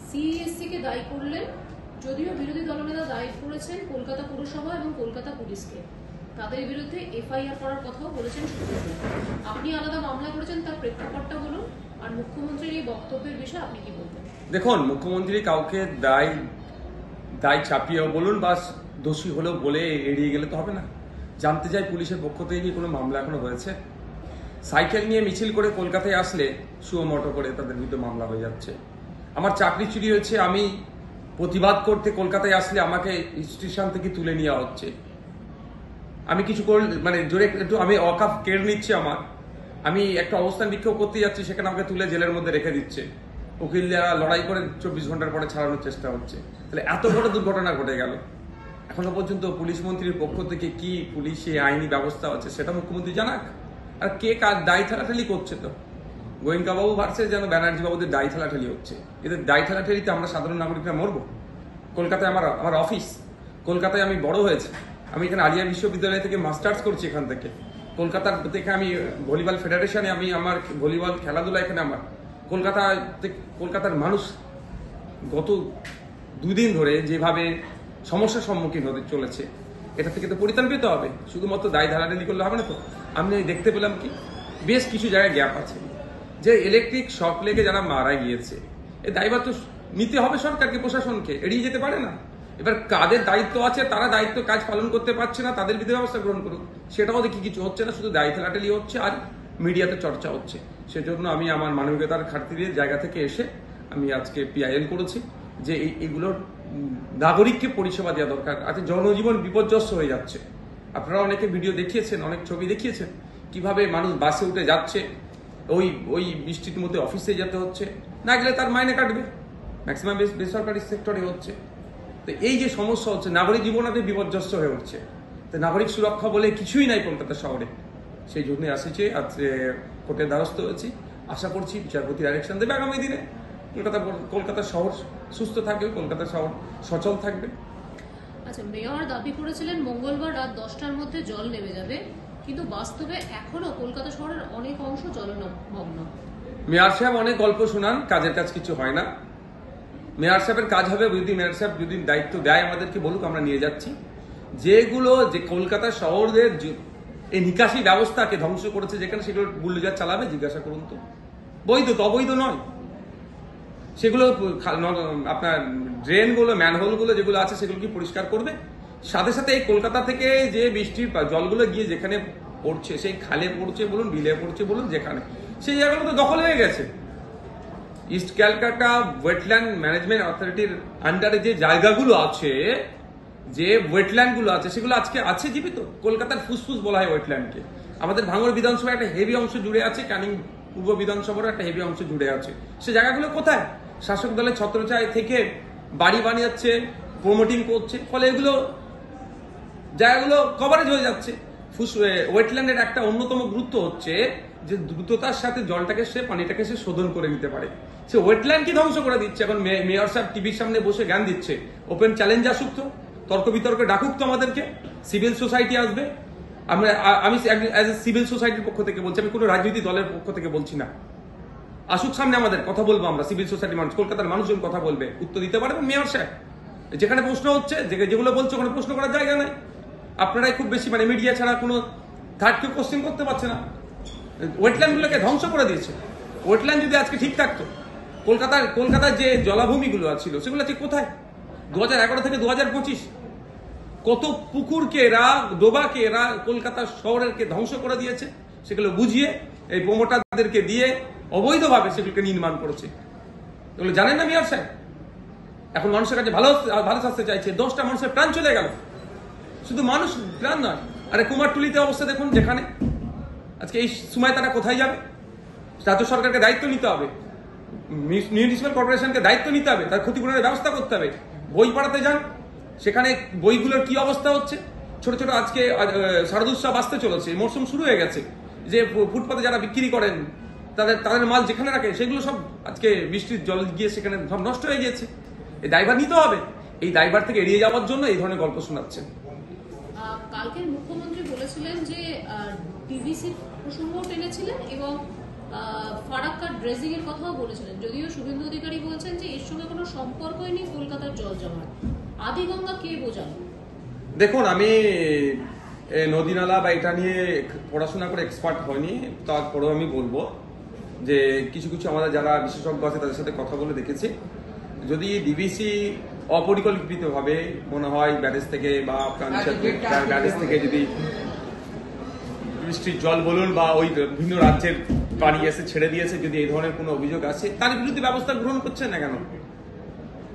CESC কে দায়ী করলেন, যদিও বিরোধী দলনেতা দায়ী করেছেন কলকাতা পুরসভা এবং কলকাতা পুলিশকে। তাদের বিরুদ্ধে এফআইআর করার কথাও বলেছেন সুব্রত। আপনি আলাদা মামলা করেছেন, তার প্রেক্ষাপটটা বলুন, আর মুখ্যমন্ত্রীর এই বক্তব্যের বিষয়ে আপনি কি বলবেন? দেখুন, মুখ্যমন্ত্রী কাউকে দায় চাপিয়েও বলুন বা দোষী হলেও বলে এড়িয়ে গেলে তো হবে না। জানতে চাই পুলিশের পক্ষ থেকে কি কোনো মামলা এখনো হয়েছে? সাইকেল নিয়ে মিছিল করে কলকাতায় আসলে সুমোটো করে তাদের বিরুদ্ধে মামলা হয়ে যাচ্ছে। আমার চাকরি চুরি হয়েছে, আমি প্রতিবাদ করতে কলকাতায় আসলে আমাকে স্টেশন থেকে তুলে নেওয়া হচ্ছে। আমি কিছু মানে জোরে একটু আমি অকাপ কেড়ে নিচ্ছে আমার, আমি একটা অবস্থান বিক্ষোভ করতে যাচ্ছি, সেখানে আমাকে তুলে জেলের মধ্যে রেখে দিচ্ছে। উকিলরা লড়াই করে 24 ঘন্টার পরে ছাড়ানোর চেষ্টা হচ্ছে। তাহলে এত বড় দুর্ঘটনা ঘটে গেল, এখনো পর্যন্ত পুলিশ মন্ত্রীর পক্ষ থেকে কি পুলিশে আইনি ব্যবস্থা আছে সেটা মুখ্যমন্ত্রী জানাক। আর কে কার দায় ঠেলাঠেলি করছে? তো গোয়েঙ্কা বাবু ভাবছে যেন ব্যানার্জি বাবুদের দায় ঠেলাঠেলি হচ্ছে। এদের দায় ঠেলাঠেলিতে আমরা সাধারণ নাগরিকরা মরবো? কলকাতায় আমার অফিস, কলকাতায় আমি বড় হয়েছে, আমি এখানে আলিয়া বিশ্ববিদ্যালয় থেকে মাস্টার্স করছি এখান থেকে। কলকাতার থেকে আমি ভলিবল ফেডারেশনে আমি আমার ভলিবল খেলাধুলা এখানে আমার। কলকাতার মানুষ গত 2 দিন ধরে যেভাবে সমস্যার সম্মুখীন হতে চলেছে, এটা থেকে তো পরিত্রাণ পেতে হবে। শুধুমাত্র দায় ধারাধারি করলে হবে না। তো আমি দেখতে পেলাম কি বেশ কিছু জায়গায় গ্যাপ আছে, যে ইলেকট্রিক শক লেগে যারা মারা গিয়েছে, এই দায়ভার তো নিতে হবে সরকারকে, প্রশাসনকে, এড়িয়ে যেতে পারে না। এবার কাদের দায়িত্ব আছে, তারা দায়িত্ব কাজ পালন করতে পারছে না, তাদের বিরুদ্ধে ব্যবস্থা গ্রহণ করুক। সেটাও দেখি কিছু হচ্ছে না, শুধু দায় ঠেলাঠেলি হচ্ছে আর মিডিয়াতে চর্চা হচ্ছে। সেজন্য আমি আমার মানবিকতার খাতিরের জায়গা থেকে এসে আমি আজকে পিআইএল করেছি যে এইগুলোর নাগরিককে পরিষেবা দেওয়া দরকার। আজকে জনজীবন বিপর্যস্ত হয়ে যাচ্ছে। আপনারা অনেকে ভিডিও দেখিয়েছেন, অনেক ছবি দেখিয়েছেন, কিভাবে মানুষ বাসে উঠে যাচ্ছে, ওই বৃষ্টির মধ্যে অফিসে যেতে হচ্ছে, না গেলে তার মাইনে কাটবে। ম্যাক্সিমাম বেসরকারি সেক্টরে হচ্ছে। তো এই যে সমস্যা হচ্ছে, নাগরিক জীবনাতে বিপর্যস্ত হয়ে উঠছে। তো নাগরিক সুরক্ষা বলে কিছুই নাই কলকাতা শহরে। সেই জন্য আসছে আজকে কোর্টের দ্বারস্থ হয়েছি। আশা করছি বিচারপতি ডাইরেকশন দেবে আগামী দিনে কলকাতা শহর সুস্থ থাকবে, কলকাতা শহর সচল থাকবে। আচ্ছা, মেয়র দাবি করেছিলেন মঙ্গলবার রাত 10টার মধ্যে জল নেমে যাবে, কিন্তু বাস্তবে এখনো কলকাতা শহরের অনেক অংশ জলমগ্ন। মেয়র সাহেব অনেক গল্প শোনান, কাজের কাজ কিছু হয় না। মেয়র সাহেবের কাজ হবে, যদি মেয়র সাহেব যদি দায়িত্ব দেয় আমাদেরকে বলুক, আমরা নিয়ে যাচ্ছি। যেগুলো যে কলকাতা শহরের এই নিকাশি ব্যবস্থাকে ধ্বংস করেছে, যেখানে সেগুলো বুলডোজার চালাবে, জিজ্ঞাসা করুন তো। বৈধ তো অবৈধ নয় সেগুলো। আপনার ড্রেনগুলো, ম্যানহোলগুলো যেগুলো আছে সেগুলো কি পরিষ্কার করবে? সাথে সাথে এই কলকাতা থেকে যে বৃষ্টির জলগুলো গিয়ে যেখানে পড়ছে, সেই খালে পড়ছে বলুন, বিলে পড়ছে বলুন, যেখানে সেই জায়গাগুলো তো দখল হয়ে গেছে। ইস্ট ক্যালকাটা ওয়েটল্যান্ড ম্যানেজমেন্ট অথরিটির আন্ডারে যে জায়গাগুলো আছে, যে ওয়েটল্যান্ডগুলো আছে, সেগুলো আজকে আছে জীবিত। কলকাতার ফুসফুস বলা হয় ওয়েটল্যান্ডকে। আমাদের ভাঙড় বিধানসভা একটা হেভি অংশ জুড়ে আছে, ক্যানিং পূর্ব বিধানসভার একটা হেভি অংশ জুড়ে আছে। সে জায়গাগুলো কোথায়? শাসক দলের ছত্রছায়া থেকে বাড়ি বানিয়েছে, প্রমোটিং করছে, ফলে এগুলো জায়গাগুলো কভারেজ হয়ে যাচ্ছে। ওয়েটল্যান্ডের একটা অন্যতম গুরুত্ব হচ্ছে যে দ্রুততার সাথে জলটাকে পানিটাকে শোধন করে নিতে পারে। সে ওয়েটল্যান্ডকে ধ্বংস করে দিচ্ছে। এখন মেয়র সাহেব টিভির সামনে বসে জ্ঞান দিচ্ছে। ওপেন চ্যালেঞ্জ আসুক তো, তর্ক বিতর্কে ডাকুক তো আমাদেরকে, সিভিল সোসাইটি আসবে। আমি অ্যাজ এ সিভিল সোসাইটির পক্ষ থেকে বলছি, আমি কোনো রাজনৈতিক দলের পক্ষ থেকে বলছি না। আসুক সামনে, আমাদের কথা বলবো আমরা, সিভিল সোসাইটির মানুষ, কলকাতার মানুষজন কথা বলবে, উত্তর দিতে পারবেন মেয়র সাহেব। যেখানে প্রশ্ন হচ্ছে, যেগুলো বলছে ওখানে প্রশ্ন করার জায়গা নাই। আপনারাই খুব বেশি, মানে মিডিয়া ছাড়া কোনো থার্ড কেউ কোশ্চেন করতে পারছে না। ওয়েটল্যান্ডগুলোকে ধ্বংস করে দিয়েছে। ওয়েটল্যান্ড যদি আজকে ঠিক থাকতো, কলকাতার যে জলাভূমিগুলো ছিল সেগুলো আজকে কোথায়? 2011 থেকে 2025 কত পুকুরকে এরা, ডোবাকে এরা কলকাতা শহরেরকে ধ্বংস করে দিয়েছে। সেগুলো বুঝিয়ে এই প্রমোটারদেরকে দিয়ে অবৈধভাবে সেগুলোকে নির্মাণ করেছে। এগুলো জানেন না মেয়র সাহেব? এখন মানুষের কাছে ভালো শাস্তি চাইছে। 10টা মানুষের প্রাণ চলে গেল, শুধু মানুষ প্রাণ নয়। আরে কুমারটুলিতে অবস্থা দেখুন, যেখানে আজকে এই সময় তারা কোথায় যাবে? রাজ্য সরকারকে দায়িত্ব নিতে হবে, মিউনিসিপ্যাল কর্পোরেশনকে দায়িত্ব নিতে হবে, তার ক্ষতিপূরণের ব্যবস্থা করতে হবে। বই পড়াতে যান, সেখানে বইগুলোর কি অবস্থা হচ্ছে। ছোট ছোট আজকে শারদোৎসব আসতে চলেছে, মরশুম শুরু হয়ে গেছে, যে ফুটপাতে যারা বিক্রি করেন তাদের মাল যেখানে রাখে সেগুলো সব আজকে বৃষ্টির জল গিয়ে সেখানে সব নষ্ট হয়ে গিয়েছে। এই দায়ভার নিতে হবে। এই দায়ভার থেকে এড়িয়ে যাওয়ার জন্য এই ধরনের গল্প শোনাচ্ছেন। কালকে মুখ্যমন্ত্রী বলেছিলেন যে টিভিসি প্রসঙ্গ টেনেছিলেন এবং ফারাক্কার ড্রেজিং এর কথাও বলেছিলেন, যদিও শুভেন্দু অধিকারী বলছেন যে এর সঙ্গে কোনো সম্পর্কই নেই কলকাতার জল জমাট। আদিগঙ্গা কে বোঝালো? দেখুন, আমি নদী নালা বা এটা নিয়ে পড়াশোনা করে এক্সপার্ট হয়নি, তারপরেও আমি বলবো যে কিছু কিছু আমাদের যারা বিশেষজ্ঞ আছে তাদের সাথে কথা বলে দেখেছি, যদি ডিবিসি অপরিকল্পিতভাবে মনে হয় ব্যারেজ থেকে বা ব্যারেজ থেকে যদি বৃষ্টির জল বলুন বা ওই বিভিন্ন রাজ্যের পানি এসে ছেড়ে দিয়েছে, যদি এই ধরনের কোনো অভিযোগ আসে তার বিরুদ্ধে ব্যবস্থা গ্রহণ করছেন না কেন?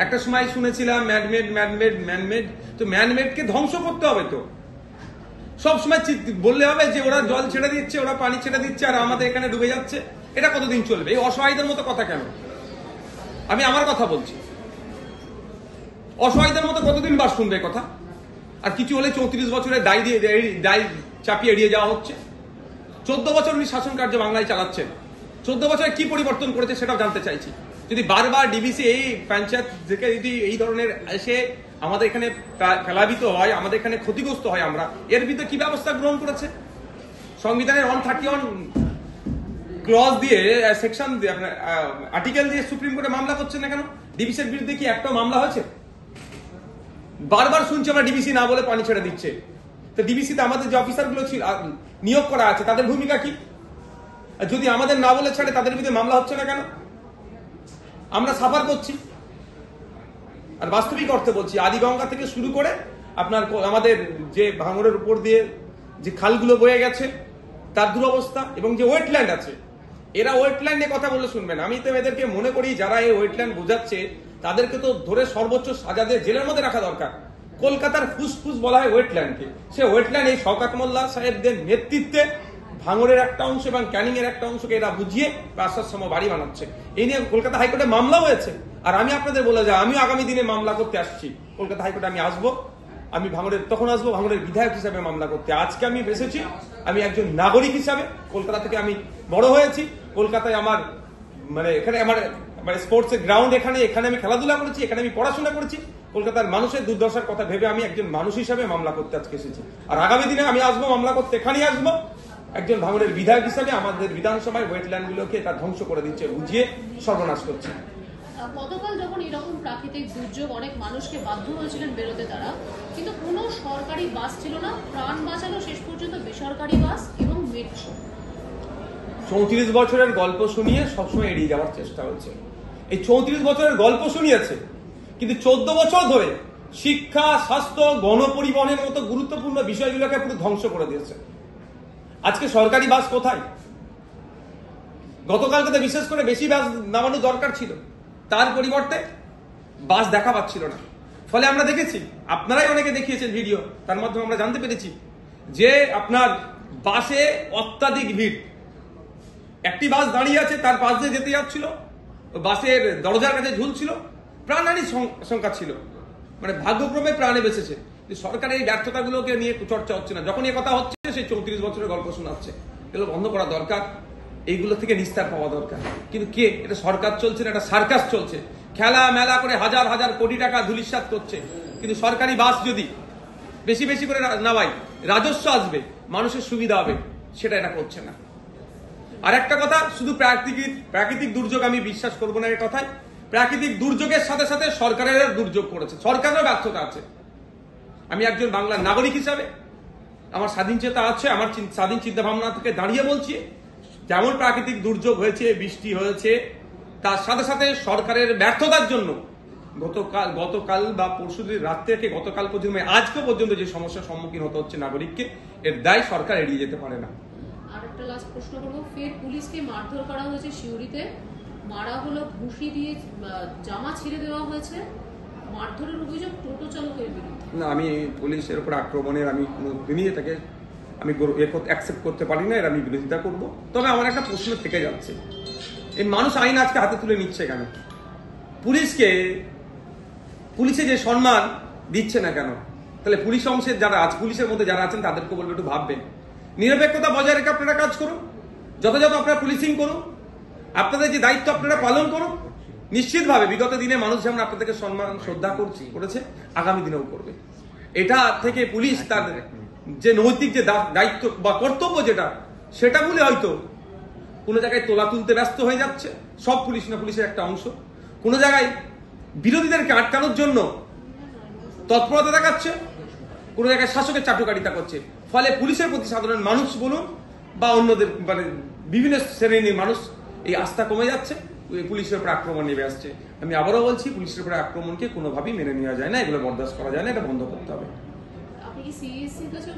একটা সময় শুনেছিলাম ম্যানমেড, তো ম্যানমেডকে ধ্বংস করতে হবে। তো সবসময় বললে হবে যে ওরা জল ছেড়ে দিচ্ছে, ওরা পানি ছেড়ে দিচ্ছে আর আমাদের এখানে ডুবে যাচ্ছে? এটা কতদিন চলবে? এই অসহায়দের মতো কথা কেন? আমি আমার কথা বলছি, অসহায়দের মতো কতদিন বাস শুনবে কথা? আর কিছু হলে 34 বছরের দায় চাপিয়ে এড়িয়ে যাওয়া হচ্ছে। 14 বছর উনি শাসন কার্য বাংলায় চালাচ্ছেন, 14 বছরে কি পরিবর্তন করেছে সেটাও জানতে চাইছি। যদি বারবার ডিবিসি এই পঞ্চায়েত থেকে যদি এই ধরনের এসে আমাদের এখানে প্লাবিত হয়, আমাদের এখানে ক্ষতিগ্রস্ত হয়, আমরা এর বিরুদ্ধে কি ব্যবস্থা গ্রহণ করেছে? সংবিধানের 131 ক্লজ দিয়ে সেকশন দিয়ে আর্টিকেল দিয়ে সুপ্রিম কোর্টে মামলা করছেন না কেন? ডিবিসির বিরুদ্ধে কি একটা মামলা হয়েছে? বারবার শুনছি আমরা ডিবিসি না বলে পানি ছেড়ে দিচ্ছে। তো ডিবিসিতে আমাদের যে অফিসারগুলো নিয়োগ করা আছে তাদের ভূমিকা কি? যদি আমাদের না বলে ছাড়ে তাদের বিরুদ্ধে মামলা হচ্ছে না কেন? আমরা সাফার করছি। আর বাস্তবিক অর্থে বলছি, আদিগঙ্গা থেকে শুরু করে আপনার আমাদের যে ভাঙড়ের উপর দিয়ে যে খালগুলো বয়ে গেছে তার দুরবস্থা, এবং যে ওয়েটল্যান্ড আছে, এরা ওয়েটল্যান্ড নিয়ে কথা বলে শুনবেন। আমি তো এদেরকে মনে করি যারা এই ওয়েটল্যান্ড বোঝাচ্ছে তাদেরকে তো ধরে সর্বোচ্চ সাজা দিয়ে জেলের মধ্যে রাখা দরকার। কলকাতার ফুসফুস বলা হয় ওয়েটল্যান্ডকে, সে ওয়েটল্যান্ড এই শওকত মোল্লা সাহেবদের নেতৃত্বে ভাঙড়ের একটা অংশ এবং ক্যানিং এর একটা অংশকে এরা বুঝিয়ে রাস্তার সময় বাড়ি বানাচ্ছে। এই নিয়ে কলকাতা হাইকোর্টে মামলা হয়েছে। আর আমি আপনাদের বলে যাই, আমিও আগামী দিনে মামলা করতে আসছি কলকাতা হাইকোর্টে। আমি আসবো, আমি ভাঙড়ের তখন আসবো ভাঙড়ের বিধায়ক হিসাবে মামলা করতে। আজকে আমি এসেছি আমি একজন নাগরিক হিসাবে। কলকাতা থেকে আমি বড় হয়েছি, কলকাতায় আমার এখানে আমার স্পোর্টস গ্রাউন্ড, এখানে আমি খেলাধুলা করেছি, এখানে আমি পড়াশোনা করেছি। কলকাতার মানুষের দুর্দশার কথা ভেবে আমি একজন মানুষ হিসাবে মামলা করতে আজকে এসেছি। আর আগামী দিনে আমি আসবো মামলা করতে, এখানেই আসবো একজন ভাঙড়ের বিধায়ক হিসাবে। আমাদের বিধানসভায় ওয়েটল্যান্ড গুলোকে এটা ধ্বংস করে দিচ্ছে, বুঝিয়ে সর্বনাশ করছে। গতকাল যখন এরকম প্রাকৃতিক দুর্যোগ অনেক মানুষকে বাধ্য হয়েছিলেন বেরোতে তারা, কিন্তু কোনো সরকারি বাস ছিল না, প্রাণ বাঁচালো শেষ পর্যন্ত বেসরকারি বাস এবং মেট্রো। 34 বছরের গল্প শুনিয়ে সবসময় এড়িয়ে যাওয়ার চেষ্টা হচ্ছে। এই 34 বছরের গল্প শুনিয়েছে, কিন্তু 14 বছর ধরে শিক্ষা, স্বাস্থ্য, গণপরিবহনের মতো গুরুত্বপূর্ণ বিষয়গুলোকে পুরো ধ্বংস করে দিয়েছে। আজকে সরকারি বাস কোথায়? গতকালকে তো বিশেষ করে বেশি বাস নামানো দরকার ছিল, তার পরিবর্তে বাস দেখা পাচ্ছিল না। ফলে আমরা দেখেছি, আপনারাই অনেকে দেখিয়েছেন ভিডিও, তার মাধ্যমে আমরা জানতে পেরেছি যে আপনার বাসে অত্যাধিক ভিড়। একটি বাস দাঁড়িয়ে আছে, তার পাশ দিয়ে যেতে যাচ্ছিল, বাসের দরজার কাছে ঝুলছিল, প্রাণহানির সংখ্যা ছিল। ভাগ্যক্রমে প্রাণে বেঁচেছে। সরকারের এই ব্যর্থতাগুলোকে নিয়ে চর্চা হচ্ছে না। যখন এই কথা হচ্ছে সেই 34 বছরের গল্প শোনাচ্ছে। এগুলো বন্ধ করা দরকার, এইগুলো থেকে নিস্তার পাওয়া দরকার। কিন্তু কে? এটা সরকার চলছে না, এটা সার্কাস চলছে। খেলা মেলা করে হাজার হাজার কোটি টাকা ধুলিস্যাৎ করছে। কিন্তু সরকারি বাস যদি বেশি বেশি করে নামায়, রাজস্ব আসবে, মানুষের সুবিধা হবে, সেটা এটা করছে না। আর একটা কথা, শুধু প্রাকৃতিক দুর্যোগ আমি বিশ্বাস করবো না এর কথায়। প্রাকৃতিক দুর্যোগের সাথে সাথে সরকারের দুর্যোগ করেছে, সরকারেরও ব্যর্থতা আছে। আমি একজন বাংলার নাগরিক হিসাবে আমার স্বাধীনচেতা আছে, আমার স্বাধীন চিন্তা ভাবনা থেকে দাঁড়িয়ে বলছি, যেমন প্রাকৃতিক দুর্যোগ হয়েছে, বৃষ্টি হয়েছে, তার সাথে সাথে সরকারের ব্যর্থতার জন্য গতকাল বা পরশুদিন রাত থেকে গতকাল পর্যন্ত আজকে পর্যন্ত যে সমস্যার সম্মুখীন হতে হচ্ছে নাগরিককে, এর দায় সরকার এড়িয়ে যেতে পারে না। আর একটা লাস্ট প্রশ্ন করবো, ফের পুলিশকে মারধর করা হয়েছে সিউড়িতে, মারা হলো, ঘুষি দিয়ে জামা ছিঁড়ে দেওয়া হয়েছে, মারধরের অভিযোগ টোটো চালকের বিরুদ্ধে। না, আমি পুলিশের উপর আক্রমণের আমি কোনোদিনই এটাকে আমি অ্যাকসেপ্ট করতে পারি না, এর আমি বিরোধিতা করব। তবে আমার একটা প্রশ্ন থেকে যাচ্ছে, এই মানুষ আইন আজকে হাতে তুলে নিচ্ছে কেন? পুলিশে যে সম্মান দিচ্ছে না কেন? তাহলে পুলিশ অংশের যারা আছে, পুলিশের মধ্যে যারা আছেন তাদেরকে বলবো একটু ভাববেন। নিরপেক্ষতা বজায় রেখে আপনারা কাজ করুন, যথাযথ আপনারা পুলিশিং করুন, আপনাদের যে দায়িত্ব আপনারা পালন করুন। নিশ্চিতভাবে বিগত দিনে মানুষ যেমন আপনাদেরকে সম্মান শ্রদ্ধা করেছে, আগামী দিনেও করবে। এটা থেকে পুলিশ তার যে নৈতিক যে দায়িত্ব বা কর্তব্য যেটা, সেটা বলে হয়তো কোনো জায়গায় তোলা তুলতে ব্যস্ত হয়ে যাচ্ছে। সব পুলিশ না, পুলিশের একটা অংশ। কোনো জায়গায় বিরোধীদেরকে আটকানোর জন্য তৎপরতা দেখাচ্ছে, কোনো জায়গায় শাসকের চাটুকারিতা করছে। ফলে পুলিশের প্রতি সাধারণ মানুষ বলুন বা অন্যদের মানে বিভিন্ন শ্রেণীর মানুষ এই আস্থা কমে যাচ্ছে, পুলিশের উপর আক্রমণ নেমে আসছে। আমি আবারও বলছি, পুলিশের উপরে আক্রমণকে কোনোভাবেই মেনে নেওয়া যায় না, এগুলো বরদাস্ত করা যায় না, এটা বন্ধ করতে হবে। আপনি কি সিএসসির কাছে